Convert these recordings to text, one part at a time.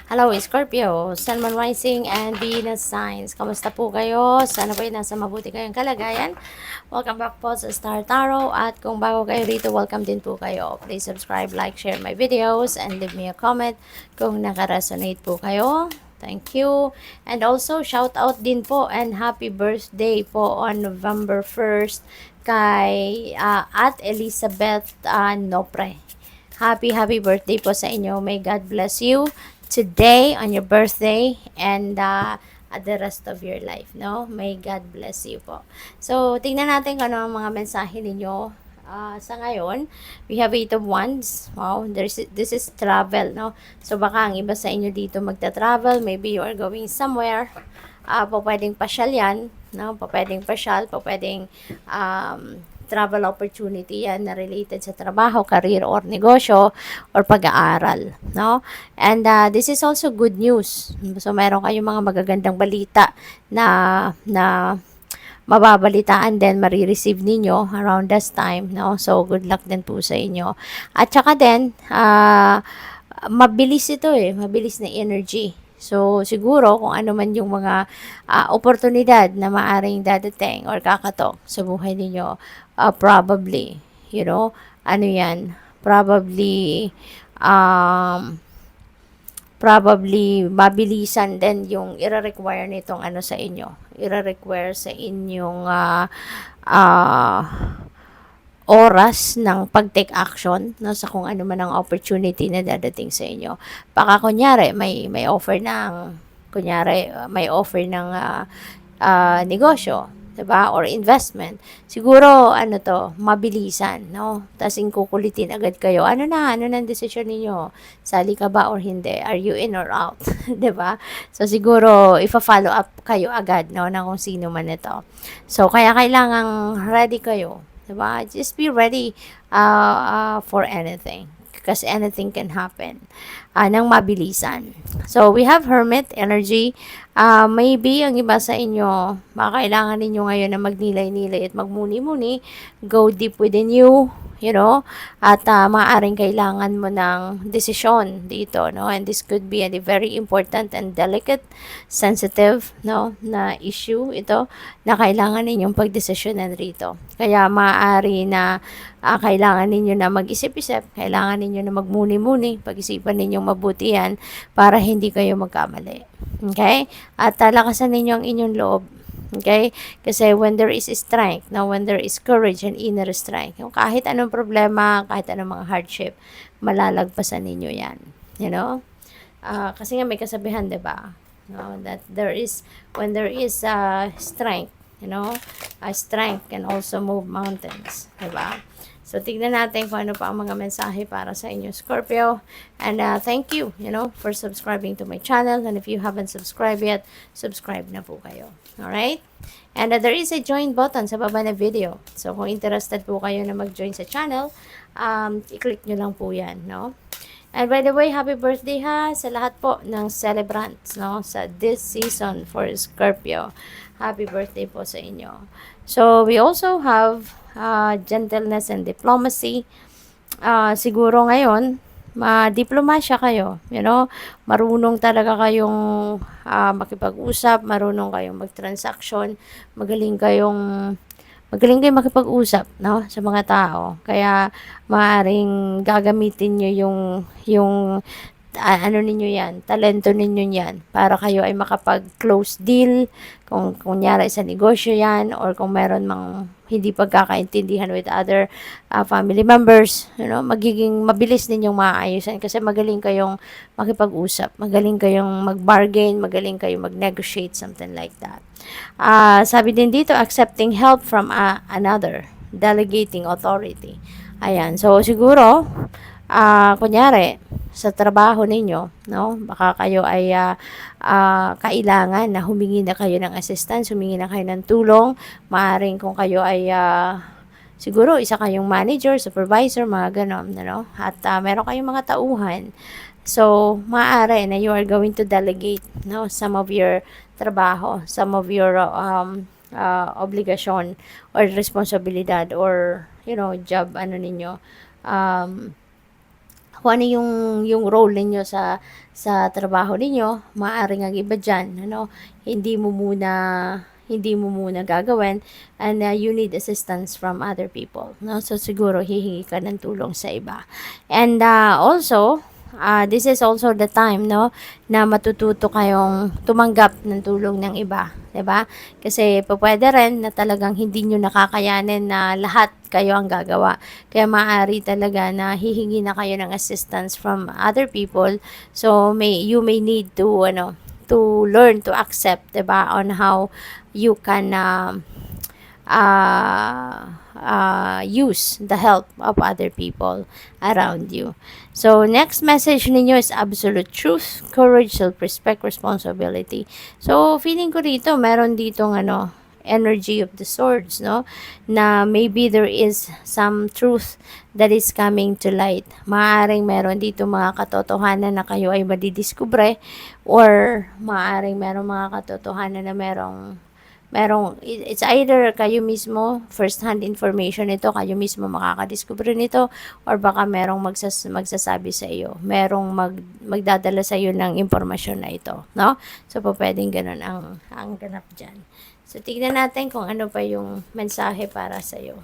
Hello, Scorpio, Sun, Moon, Rising, and Venus signs. Kamusta po kayo? Sana po nasa mabuti kayong kalagayan. Welcome back po sa Star Tarot. At kung bago kayo rito, welcome din po kayo. Please subscribe, like, share my videos, and leave me a comment kung nakaresonate po kayo. Thank you. And also, shout out din po and happy birthday po on November 1st kay at Elizabeth Nopre. Happy birthday po sa inyo. May God bless you today on your birthday and at the rest of your life, no? May God bless you po. So, tingnan natin kung ano ang mga mensahe ninyo. Sa ngayon, we have 8 of Wands. Wow, this is travel, no? So, baka ang iba sa inyo dito magta-travel. Maybe you are going somewhere. Pwedeng pasyal yan, no? Pwedeng pasyal, pwedeng travel opportunity yan na related sa trabaho, career, or negosyo, or pag-aaral, no? And this is also good news. So, meron kayong mga magagandang balita na mababalitaan din, marireceive ninyo around this time, no? So, good luck din po sa inyo. At saka din, mabilis ito mabilis na energy. So, siguro, kung ano man yung mga oportunidad na maaring dadating or kakatok sa buhay ninyo, probably, ano yan, um, probably mabilisan din yung ire-require nitong ano sa inyo. Ire-require sa inyong uh, oras ng pag-take action, no, sa kung ano man ang opportunity na dadating sa inyo. Baka kunyari may offer ng negosyo, 'di ba? Or investment. Siguro ano to, mabilisan, no? Tasing kukulitin agad kayo. Ano na ang decision ninyo? Sali ka ba or hindi? Are you in or out? 'Di ba? So siguro ifa-follow up kayo agad, no, ng kung sino man ito. So kaya kailangang ready kayo. Diba? Just be ready for anything. Because anything can happen ng mabilisan. So, we have Hermit energy. Maybe, ang iba sa inyo, kailangan ninyo ngayon na magnilay-nilay at magmuni-muni. Go deep within you, at maaaring kailangan mo ng desisyon dito, no? And this could be a very important and delicate, sensitive, no, na issue ito na kailangan ninyong pagdesisyonan rito. Kaya maaari na kailangan ninyo na mag-isip-isip, kailangan ninyo na magmuni-muni, pag-isipan ninyong mabuti yan para hindi kayo magkamali. Okay? At lakasan ninyo ang inyong loob. Okay? Kasi when there is strength, now when there is courage and inner strength, yung kahit anong problema, kahit anong mga hardship, malalagpasan ninyo yan. Kasi nga may kasabihan, di ba? That when there is strength, strength can also move mountains. Di ba? So, tignan natin kung ano pa ang mga mensahe para sa inyo, Scorpio. And thank you, for subscribing to my channel. And if you haven't subscribed yet, subscribe na po kayo. Alright? And there is a join button sa baba na video. So, kung interested po kayo na mag-join sa channel, i-click nyo lang po yan, no? And by the way, happy birthday sa lahat po ng celebrants, no, sa this season for Scorpio. Happy birthday po sa inyo. So, we also have gentleness and diplomacy. Siguro ngayon, diplomasya kayo, marunong talaga kayong makipag-usap, marunong kayong mag-transaction, magaling kayong makipag-usap, no, sa mga tao. Kaya maaring gagamitin niyo yung ano ninyo yan, talento ninyo yan, para kayo ay makapag-close deal, kung kunyari sa negosyo yan, or kung meron mang hindi pagkakaintindihan with other family members, magiging mabilis ninyong maayusan kasi magaling kayong makipag-usap, magaling kayong mag-bargain, magaling kayong mag-negotiate, something like that. Sabi din dito, accepting help from another, delegating authority. Ayan, so siguro, kunyari, sa trabaho ninyo, no? Baka kayo ay kailangan na humingi na kayo ng assistance, humingi na kayo ng tulong. Maaring kung kayo ay siguro isa kayong manager, supervisor, mga ganon, no? At meron kayong mga tauhan. So, maaari na you are going to delegate, no, some of your trabaho, some of your obligasyon or responsibilidad or, job, ninyo, kung ano yung role ninyo sa trabaho ninyo, maaaring ang iba diyan, ano, hindi mo muna gagawin, and you need assistance from other people, no? So siguro hihingi ka ng tulong sa iba. And also, this is also the time, no, na matututo kayong tumanggap ng tulong ng iba, 'di ba? Kasi pwede rin na talagang hindi nyo nakakayanin na lahat kayo ang gagawa. Kaya maaari talaga na hihingi na kayo ng assistance from other people. So you may need to to learn to accept, 'di ba, on how you can use the help of other people around you. So, next message ninyo is absolute truth, courage, self-respect, responsibility. So, feeling ko dito, meron ditong energy of the swords, no? Na maybe there is some truth that is coming to light. Maaring meron dito mga katotohanan na kayo ay madidiskubre, or maaring meron mga katotohanan na merong it's either kayo mismo, first hand information ito, kayo mismo makakadiscover nito, or baka merong magsasabi sa iyo, merong magdadala sa iyo ng impormasyon na ito, no? So pwedeng ganun ang ganap dyan. So tignan natin kung ano pa yung mensahe para sa iyo.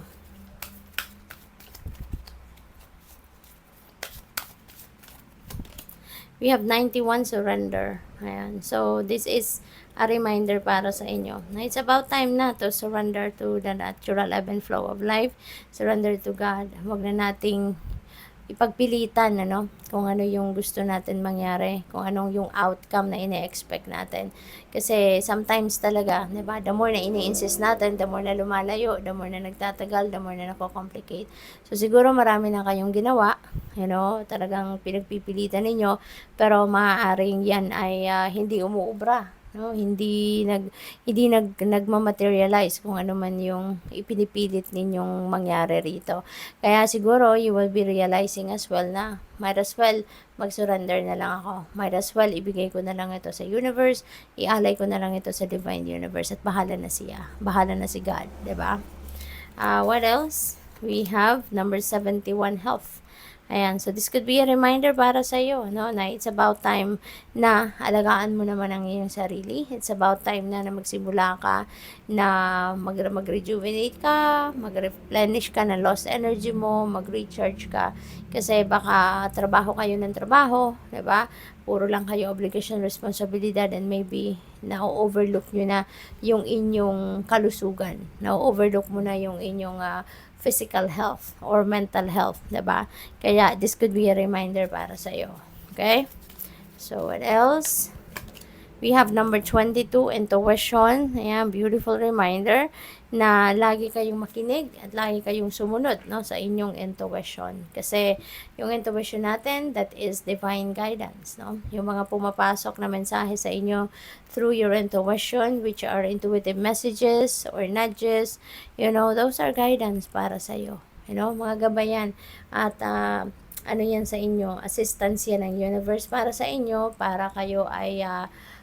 We have 91, surrender. Ayan. So, this is a reminder para sa inyo na it's about time na to surrender to the natural ebb and flow of life. Surrender to God. Huwag na nating ipagpilitan, kung ano yung gusto natin mangyari, kung anong yung outcome na ine-expect natin. Kasi sometimes talaga, diba, the more na ini-insist natin, the more na lumalayo, the more na nagtatagal, the more na nako-complicate. So siguro marami na kayong ginawa, talagang pinagpipilitan ninyo, pero maaaring yan ay hindi umuubra. No, hindi nagmamaterialize kung ano man yung ipinipilit ninyong mangyari rito. Kaya siguro you will be realizing as well na might as well mag-surrender na lang ako. Might as well ibigay ko na lang ito sa universe, ialay ko na lang ito sa divine universe, at bahala na siya. Bahala na si God, 'di ba? What else? We have number 71, health. Ayan, so this could be a reminder para sa iyo, no, na it's about time na alagaan mo naman ang iyong sarili. It's about time na magsimula ka na mag-rejuvenate ka, mag-replenish ka ng lost energy mo, mag-recharge ka. Kasi baka trabaho kayo ng trabaho, 'di ba? Puro lang kayo obligation, responsibilidad, and maybe na-overlook nyo na yung inyong kalusugan. Na-overlook mo na yung inyong physical health or mental health, diba? Kaya this could be a reminder para sa iyo. Okay? So what else? We have number 22, intuition. Ayan, beautiful reminder na lagi kayong makinig at lagi kayong sumunod, no, sa inyong intuition. Kasi yung intuition natin, that is divine guidance, no? Yung mga pumapasok na mensahe sa inyo through your intuition, which are intuitive messages or nudges, those are guidance para sa iyo. Mga gabayan at ano yan sa inyo, assistance yan ng universe para sa inyo, para kayo ay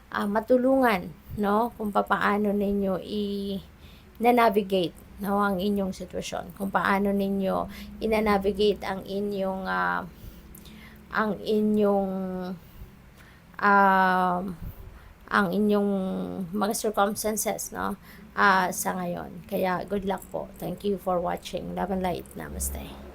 matulungan, no, kung paano ninyo i-navigate, no, ang inyong sitwasyon, kung paano ninyo i-navigate ang inyong mga circumstances, no, sa ngayon. Kaya good luck po. Thank you for watching. Love and light. Namaste.